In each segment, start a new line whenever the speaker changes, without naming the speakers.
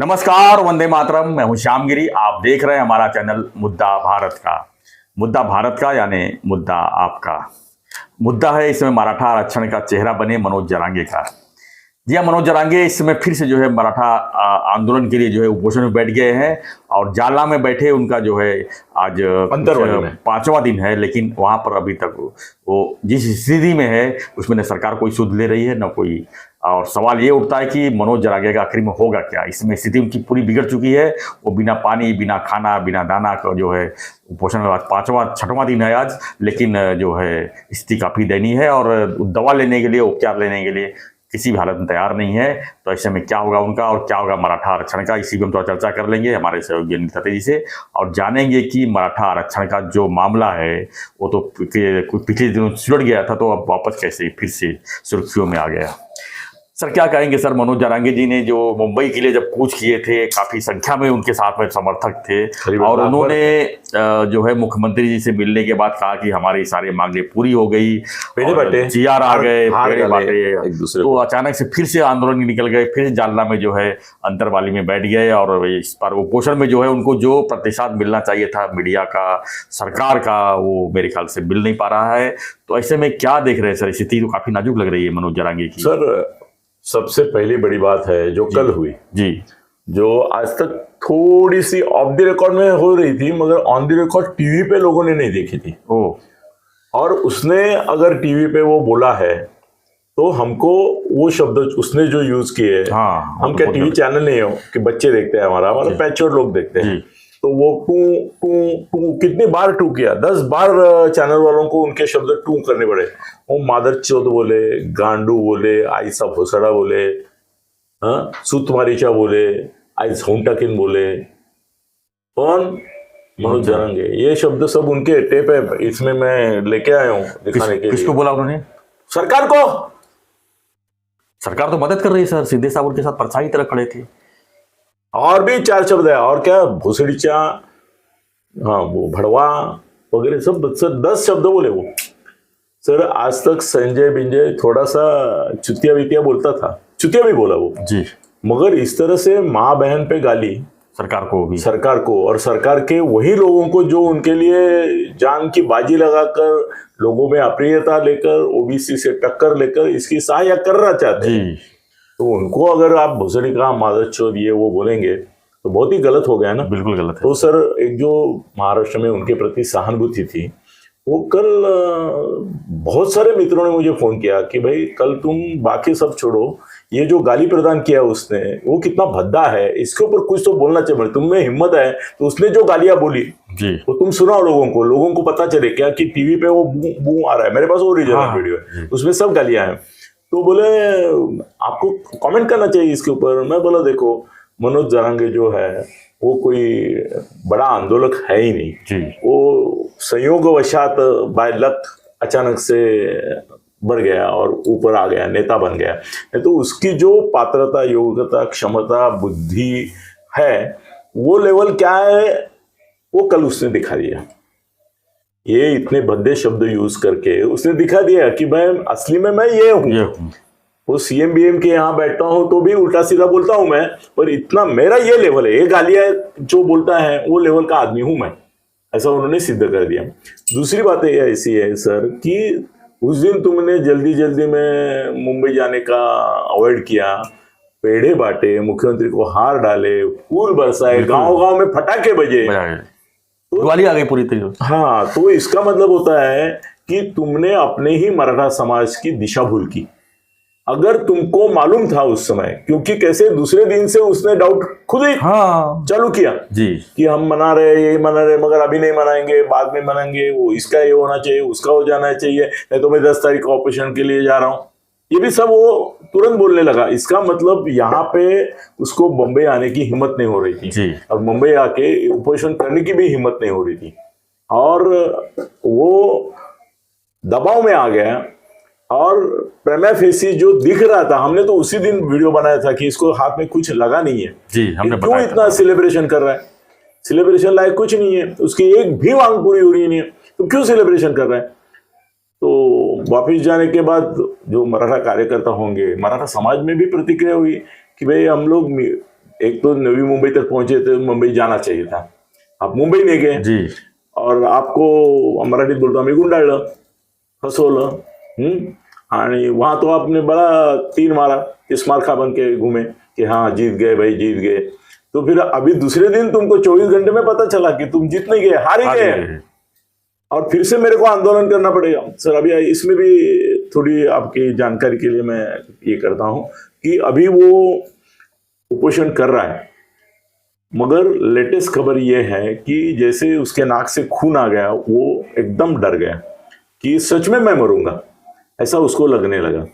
नमस्कार, वंदे मातरम। मैं हूं श्यामगिरी। आप देख रहे हैं हमारा चैनल मुद्दा भारत का। मुद्दा भारत का यानी मुद्दा आपका। मुद्दा है इसमें मराठा आरक्षण का चेहरा बने मनोज जरांगे का। जी हाँ, मनोज जरांगे इस समय फिर से जो है मराठा आंदोलन के लिए जो है उपोषण में बैठ गए हैं और जालना में बैठे उनका जो है आज 5वां दिन है। लेकिन वहां पर अभी तक वो जिस स्थिति में है उसमें न सरकार कोई सुध ले रही है न कोई। और सवाल ये उठता है कि मनोज जरांगे का आखिर में होगा क्या। इसमें स्थिति उनकी पूरी बिगड़ चुकी है। वो बिना पानी, बिना खाना, बिना दाना का जो है उपोषण में आज 6वां दिन है आज। लेकिन जो है स्थिति काफ़ी दयनीय है और दवा लेने के लिए, उपचार लेने के लिए किसी भी हालत में तैयार नहीं है। तो ऐसे में क्या होगा उनका और क्या होगा मराठा आरक्षण का, इसी पर हम थोड़ा चर्चा कर लेंगे हमारे सहयोगी अनिल जी से और जानेंगे कि मराठा आरक्षण का जो मामला है वो तो पिछले दिनों सुलझ गया था, तो अब वापस कैसे फिर से सुर्खियों में आ गया। सर क्या कहेंगे सर, मनोज जरांगे जी ने जो मुंबई के लिए जब कूच किए थे, काफी संख्या में उनके साथ में समर्थक थे और उन्होंने जो है मुख्यमंत्री जी से मिलने के बाद कहा कि हमारी सारी मांगे पूरी हो गई, जीआर आ गए, एक दूसरे तो अचानक से फिर से आंदोलन निकल गए, फिर जालना में जो है अंतरवाली में बैठ गए और इस पर उपोषण में जो है उनको जो प्रतिशत मिलना चाहिए था मीडिया का, सरकार का, वो मेरे ख्याल से मिल नहीं पा रहा है। तो ऐसे में क्या देख रहे हैं सर, स्थिति तो काफी नाजुक लग रही है मनोज जरांगे की।
सर सबसे पहली बड़ी बात है जो कल हुई
जी,
जो आज तक थोड़ी सी ऑफ द रिकॉर्ड में हो रही थी मगर ऑन द रिकॉर्ड टीवी पे लोगों ने नहीं देखी थी। और उसने अगर टीवी पे वो बोला है तो हमको वो शब्द उसने जो यूज किए, हम क्या टीवी चैनल नहीं हो कि बच्चे देखते हैं, हमारा पैचर लोग देखते हैं, तो वो टू टू टू कितनी बार टू किया, 10 बार चैनल वालों को उनके शब्द टू करने पड़े। वो मादर चौथ बोले, गांडू बोले, आईसा भोसड़ा बोले, सुतमारीचा बोले, आई झोंटाकिन बोले, कौन? मनोज जरांगे। ये शब्द सब उनके टेप है, इसमें मैं लेके आया हूँ दिखाने के लिए।
किसको बोला उन्होंने?
सरकार को।
सरकार तो मदद कर रही है सर, सीधे साहब उनके साथ परछाई तरह खड़े थे।
और भी 4 शब्द है, और क्या, भोसड़ीचा, हाँ वो भड़वा वगैरह सब 10 शब्द बोले वो। सर आज तक संजय बिंजय थोड़ा सा चुतिया वितिया बोलता था, चुतिया भी बोला वो
जी,
मगर इस तरह से माँ बहन पे गाली
सरकार को भी,
सरकार को, और सरकार के वही लोगों को जो उनके लिए जान की बाजी लगाकर लोगों में अप्रियता लेकर, ओबीसी से टक्कर लेकर इसकी सहायता करना चाहते हैं, तो उनको अगर आप भोसड़ी का मादरचोद ये वो बोलेंगे तो बहुत ही गलत हो गया ना।
बिल्कुल गलत है।
तो सर एक जो महाराष्ट्र में उनके प्रति सहानुभूति थी, वो कल बहुत सारे मित्रों ने मुझे फोन किया कि भाई कल तुम बाकी सब छोड़ो, ये जो गाली प्रदान किया उसने वो कितना भद्दा है, इसके ऊपर कुछ तो बोलना चाहिए। तुम में हिम्मत है तो उसने जो गालियां बोली
जी,
वो तुम सुनाओ लोगों को पता चले क्या कि टीवी पे वो बू आ रहा है। मेरे पास ओरिजिनल वीडियो है, उसमें सब गालियां हैं। तो बोले आपको कमेंट करना चाहिए इसके ऊपर। मैं बोला देखो, मनोज जरांगे जो है वो कोई बड़ा आंदोलक है ही नहीं
जी,
वो संयोगवशात बाय लक अचानक से बढ़ गया और ऊपर आ गया, नेता बन गया। तो उसकी जो पात्रता, योग्यता, क्षमता, बुद्धि है, वो लेवल क्या है वो कल उसने दिखा दिया। ये इतने भद्दे शब्द यूज करके उसने दिखा दिया कि मैं असली में मैं ये हूँ। वो सीएम बीएम के यहाँ बैठता हूँ तो भी उल्टा सीधा बोलता हूँ मैं, पर इतना मेरा ये लेवल है, ये गालियां जो बोलता है वो लेवल का आदमी हूं मैं, ऐसा उन्होंने सिद्ध कर दिया। दूसरी बात ये ऐसी है सर कि उस दिन तुमने जल्दी जल्दी में मुंबई जाने का अवॉइड किया, पेड़े बांटे, मुख्यमंत्री को हार डाले, फूल बरसाए, गांव गांव में फटाके बजे,
दिवाली आ गई पूरी तरीके।
हाँ, तो इसका मतलब होता है कि तुमने अपने ही मराठा समाज की दिशा भूल की। अगर तुमको मालूम था उस समय, क्योंकि कैसे दूसरे दिन से उसने डाउट खुद ही चालू किया जी कि हम मना रहे, ये मना रहे, मगर अभी नहीं मनाएंगे, बाद में मनाएंगे, वो इसका ये होना चाहिए, उसका हो जाना चाहिए, नहीं तो मैं 10 तारीख को ऑपरेशन के लिए जा रहा हूँ, ये भी सब वो तुरंत बोलने लगा। इसका मतलब यहाँ पे उसको बम्बई आने की हिम्मत नहीं हो रही थी जी, और मुंबई आके ऑपरेशन करने की भी हिम्मत नहीं हो रही थी, और वो दबाव में आ गया। और प्रेमा फेसी जो दिख रहा था, हमने तो उसी दिन वीडियो बनाया था कि इसको हाथ में कुछ लगा नहीं है
जी, हमने
क्यों इतना सेलिब्रेशन कर रहा है, सेलिब्रेशन लायक कुछ नहीं है, उसकी एक भी मांग पूरी हो रही नहीं है, तो क्यों सेलिब्रेशन कर रहा है। तो वापिस जाने के बाद जो मराठा कार्यकर्ता होंगे, मराठा समाज में भी प्रतिक्रिया हुई कि भाई हम लोग एक तो नवी मुंबई तक पहुंचे थे, मुंबई जाना चाहिए था, आप मुंबई नहीं गए
जी
और आपको मराठीत बोलतो आम्ही गुंडाळलं, फसवलं। आणि वहां तो आपने बड़ा तीर मारा, स्मार खा बन के घूमे कि हाँ जीत गए भाई, जीत गए। तो फिर अभी दूसरे दिन तुमको 24 घंटे में पता चला कि तुम जीत नहीं गए, हार ही गए, और फिर से मेरे को आंदोलन करना पड़ेगा। सर अभी इसमें भी थोड़ी आपकी जानकारी के लिए मैं ये करता हूं कि अभी वो उपोषण कर रहा है, मगर लेटेस्ट खबर ये है कि जैसे उसके नाक से खून आ गया, वो एकदम डर गया कि सच में मैं मरूंगा, ऐसा उसको लगने लगा।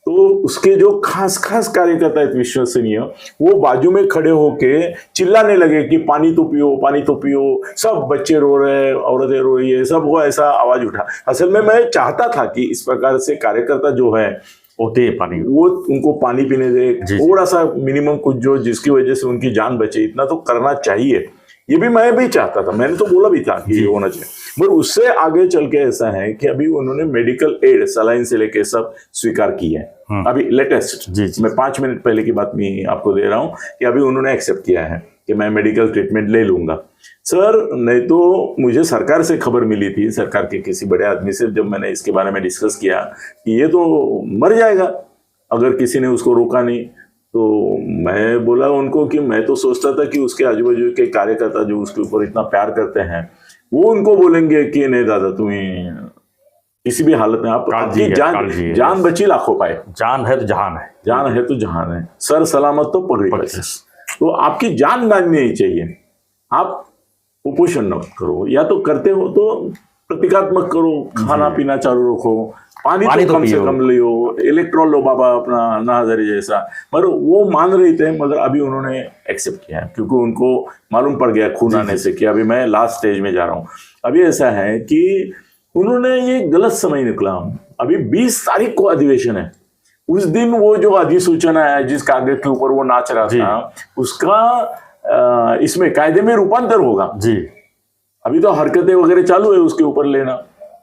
तो उसके जो खास खास कार्यकर्ता हैं विश्वसनीय, वो बाजू में खड़े होके चिल्लाने लगे कि पानी तो पियो, पानी तो पियो, सब बच्चे रो रहे, औरतें रो रही है, सब वो ऐसा आवाज उठा। असल में मैं चाहता था कि इस प्रकार से कार्यकर्ता जो है
होते पानी,
वो उनको पानी पीने दे, थोड़ा सा मिनिमम कुछ जो जिसकी वजह से उनकी जान बचे, इतना तो करना चाहिए। ये भी मैं भी चाहता था, मैंने तो बोला भी था कि ये होना चाहिए। मगर उससे आगे चल के ऐसा है कि अभी उन्होंने मेडिकल एड सलाइन से लेके सब स्वीकार की है। अभी लेटेस्ट मैं 5 मिनट पहले की बात मैं आपको दे रहा हूं कि अभी उन्होंने एक्सेप्ट किया है कि मैं मेडिकल ट्रीटमेंट ले लूंगा। सर नहीं तो मुझे सरकार से खबर मिली थी, सरकार के किसी बड़े आदमी से, जब मैंने इसके बारे में डिस्कस किया कि ये तो मर जाएगा अगर किसी ने उसको रोका नहीं। तो मैं बोला उनको कि मैं तो सोचता था कि उसके आजू बाजू के कार्यकर्ता जो उसके ऊपर इतना प्यार करते हैं, वो उनको बोलेंगे कि नहीं दादा तुम्हें किसी भी हालत में आपकी जान बची लाखों पाए,
जान है तो जहान है,
जान है तो जहान है, सर सलामत तो पगड़ी पच्चीस। तो आपकी जान माननी नहीं चाहिए। आप कुपोषण मत करो, या तो करते हो तो प्रतीकात्मक करो, खाना पीना चालू रखो, पानी तो कम से कम लियो, इलेक्ट्रॉल लो बाबा अपना नाहजारी जैसा। मगर वो मान रहे थे, मगर अभी उन्होंने एक्सेप्ट किया है क्योंकि उनको मालूम पड़ गया खून आने से कि अभी मैं लास्ट स्टेज में जा रहा हूँ। अभी ऐसा है कि उन्होंने ये गलत समय निकला। अभी 20 तारीख को अधिवेशन है, उस दिन वो जो अधिसूचना है जिस कागज के ऊपर वो नाच रहा था, उसका इसमें कायदे में रूपांतर होगा जी। अभी तो हरकतें वगैरह चालू है उसके ऊपर लेना,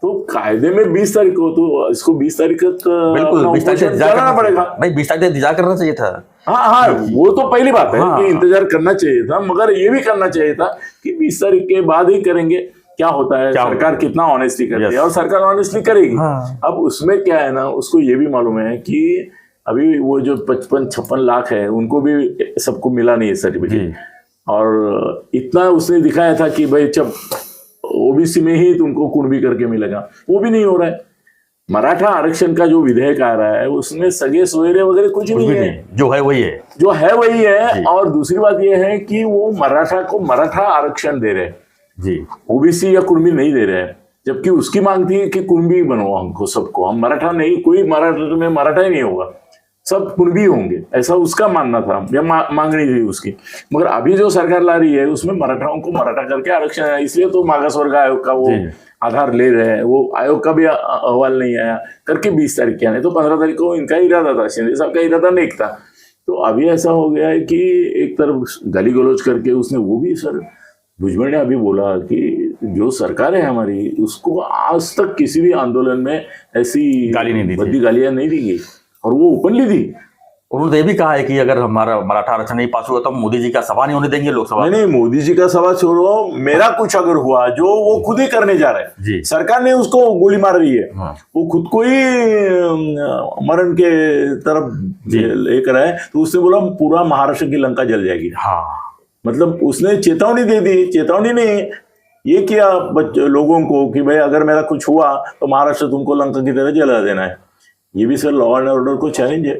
तो कायदे में 20 तारीख को, तो इसको 20 तारीख तक
बिल्कुल 20 तारीख तक
जाना पड़ेगा
भाई, 20 तारीख तक इंतजार करना चाहिए था।
हाँ, वो तो पहली बात है कि इंतजार करना चाहिए था, मगर ये भी करना चाहिए था कि 20 तारीख के बाद ही करेंगे। क्या होता है, सरकार कितना ऑनेस्टली करती है, और सरकार ऑनेस्टली करेगी। अब उसमें क्या है ना, उसको ये भी मालूम है कि अभी वो जो 55-56 लाख है, उनको भी सबको मिला नहीं है सर्टिफिकेट, और इतना उसने दिखाया था कि भाई जब ओबीसी में ही तुमको कुणबी करके मिलेगा, वो भी नहीं हो रहा है। मराठा आरक्षण का जो विधेयक आ रहा है उसमें सगे सोयरे वगैरह कुछ नहीं है,
जो है वही है,
जो है वही है। और दूसरी बात यह है कि वो मराठा को मराठा आरक्षण दे रहे हैं जी, ओबीसी या कुणबी नहीं दे रहे हैं, जबकि उसकी मांग थी कि कुणबी बनो हमको सबको, हम मराठा नहीं, कोई मराठा में मराठा ही नहीं होगा, सब कुणबी होंगे, ऐसा उसका मानना था या मांगनी थी उसकी। मगर अभी जो सरकार ला रही है उसमें मराठाओं को मराठा करके आरक्षण है, इसलिए तो मागास वर्ग आयोग का वो आधार ले रहे हैं। वो आयोग का भी अहवाल नहीं आया करके 20 तारीख किया, नहीं तो 15 तारीख को इनका इरादा था, शिंदे साहब का इरादा नहीं था। तो अभी ऐसा हो गया है कि एक तरफ गाली गलौज करके उसने, वो भी सर भुजबल ने अभी बोला कि जो सरकार है हमारी, उसको आज तक किसी भी आंदोलन में ऐसी बद्दी गालियां नहीं दी गई, और वो ओपनली दी।
उन्होंने ये भी कहा है कि अगर हमारा मराठा आरक्षण नहीं पास हुआ तो हम मोदी जी का सभा नहीं होने देंगे लोकसभा।
नहीं, मोदी जी का सभा छोड़ो, मेरा कुछ अगर हुआ जो वो खुद ही करने जा रहे हैं जी, सरकार ने उसको गोली मार रही है, वो खुद को ही मरण के तरफ लेकर है, तो उसने बोला पूरा महाराष्ट्र की लंका जल जाएगी। हाँ, मतलब उसने चेतावनी दे दी। चेतावनी नहीं ये किया लोगों को कि भाई अगर मेरा कुछ हुआ तो महाराष्ट्र तुमको लंका की तरह जला देना है। ये भी सर लॉ एंड ऑर्डर को चैलेंज है,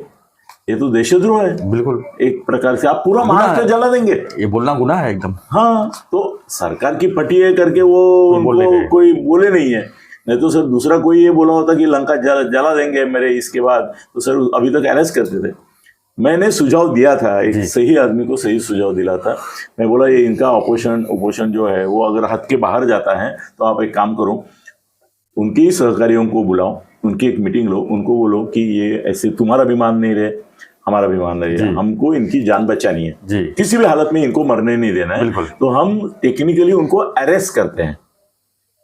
ये तो देशद्रोह है बिल्कुल एक प्रकार से। आप पूरा महाराष्ट्र जला देंगे, ये बोलना गुनाह है एकदम। हाँ, तो सरकार की पटी है करके वो उनको कोई बोले नहीं है, नहीं तो सर दूसरा कोई ये बोला होता कि लंका जला देंगे मेरे इसके बाद, तो सर अभी तक अरेस्ट करते थे। मैंने सुझाव दिया था, एक सही आदमी को सही सुझाव दिला था। मैं बोला ये इनका ऑपोजिशन जो है वो अगर हद के बाहर जाता है तो आप एक काम करो, उनके सहकारियों को बुलाओ, उनकी एक मीटिंग लो, उनको बोलो कि ये ऐसे तुम्हारा भी मान नहीं रहे, हमारा भी मान रही है, हमको इनकी जान बचानी है जी, किसी भी हालत में इनको मरने नहीं देना है। तो हम टेक्निकली उनको अरेस्ट करते हैं,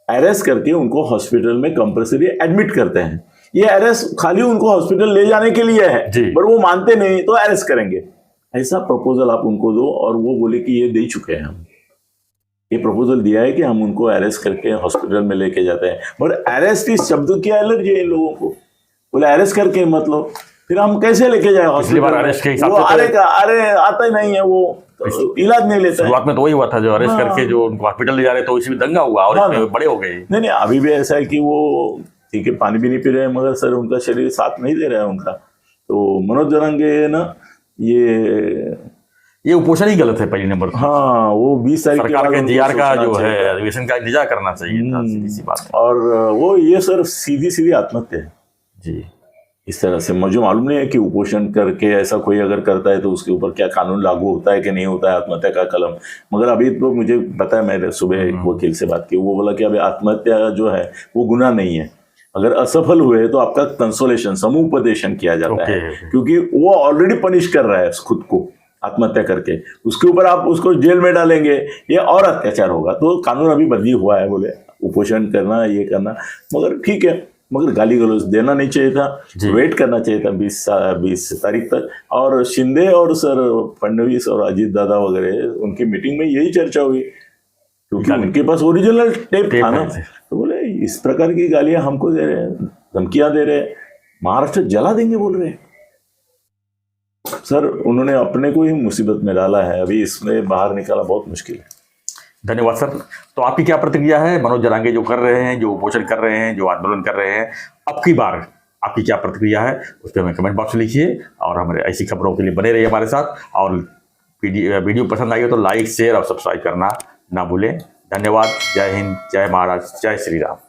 अरेस्ट करके उनको हॉस्पिटल में कंपल्सरी एडमिट करते हैं। ये अरेस्ट खाली उनको हॉस्पिटल ले जाने के लिए है, पर वो मानते नहीं तो अरेस्ट करेंगे, ऐसा प्रपोजल आप उनको दो, और वो बोले कि ये दे चुके हैं हम, ये प्रपोजल दिया है कि हम उनको अरेस्ट करके हॉस्पिटल में लेके जाते हैं। पर अरेस्ट इस शब्द की एलर्जी है इन लोगों को, बोले अरेस्ट करके मत लो, फिर हम कैसे लेके जाए हॉस्पिटल?
अरेस्ट के हिसाब
वो
से
अरे आता ही नहीं है, वो तो इलाज नहीं लेता है।
शुरुआत में तो वही हुआ था, जो अरेस्ट करके जो उनको हॉस्पिटल ले जा रहे तो इसी में दंगा हुआ और इसमें बड़े हो गए।
नहीं, अभी भी ऐसा है कि वो ठीक है पानी भी नहीं पी रहे हैं, मगर सर उनका शरीर साथ नहीं दे रहा है उनका। तो मनोज जरांगे ना,
ये उपोषण ही गलत है पहली नंबर।
हाँ, वो 20 तारीख
सरकार के जीआर का जो है अधिवेशन का इंतजार करना चाहिए था, सीधी सी बात।
और वो ये सर सीधी आत्महत्या है
जी।
इस तरह से मुझे मालूम नहीं है कि उपोषण करके ऐसा कोई अगर करता है तो उसके ऊपर क्या कानून लागू होता है कि नहीं होता है आत्महत्या का कलम। मगर अभी तो मुझे पता है, मैंने सुबह एक वकील से बात की, वो बोला कि अभी आत्महत्या जो है वो गुनाह नहीं है, अगर असफल हुए तो आपका कंसोलेशन समुपदेशन किया जाता है, क्योंकि वो ऑलरेडी पनिश कर रहा है खुद को आत्महत्या करके, उसके ऊपर आप उसको जेल में डालेंगे, ये और अत्याचार होगा। तो कानून अभी बदली हुआ है, बोले उपोषण करना ये करना, मगर ठीक है, मगर गाली गलौज देना नहीं चाहिए था, वेट करना चाहिए था 20 तारीख तक। और शिंदे और सर फडणवीस और अजीत दादा वगैरह उनकी मीटिंग में यही चर्चा हुई, क्योंकि उनके पास ओरिजिनल टेप था ना। तो बोले इस प्रकार की गालियां हमको दे रहे हैं, धमकियां दे रहे हैं, महाराष्ट्र जला देंगे बोल रहे हैं। सर उन्होंने अपने को ही मुसीबत में डाला है, अभी इसमें बाहर निकाला बहुत मुश्किल है।
धन्यवाद सर। तो आपकी क्या प्रतिक्रिया है? मनोज जरांगे जो कर रहे हैं, जो उपोषण कर रहे हैं, जो आंदोलन कर रहे हैं, अब की बार आपकी क्या प्रतिक्रिया है उस पर हमें कमेंट बॉक्स में लिखिए। और हमारे ऐसी खबरों के लिए बने रहिए हमारे साथ। और वीडियो पसंद आई हो तो लाइक शेयर और सब्सक्राइब करना ना भूलें। धन्यवाद। जय हिंद, जय महाराष्ट्र, जय श्री राम।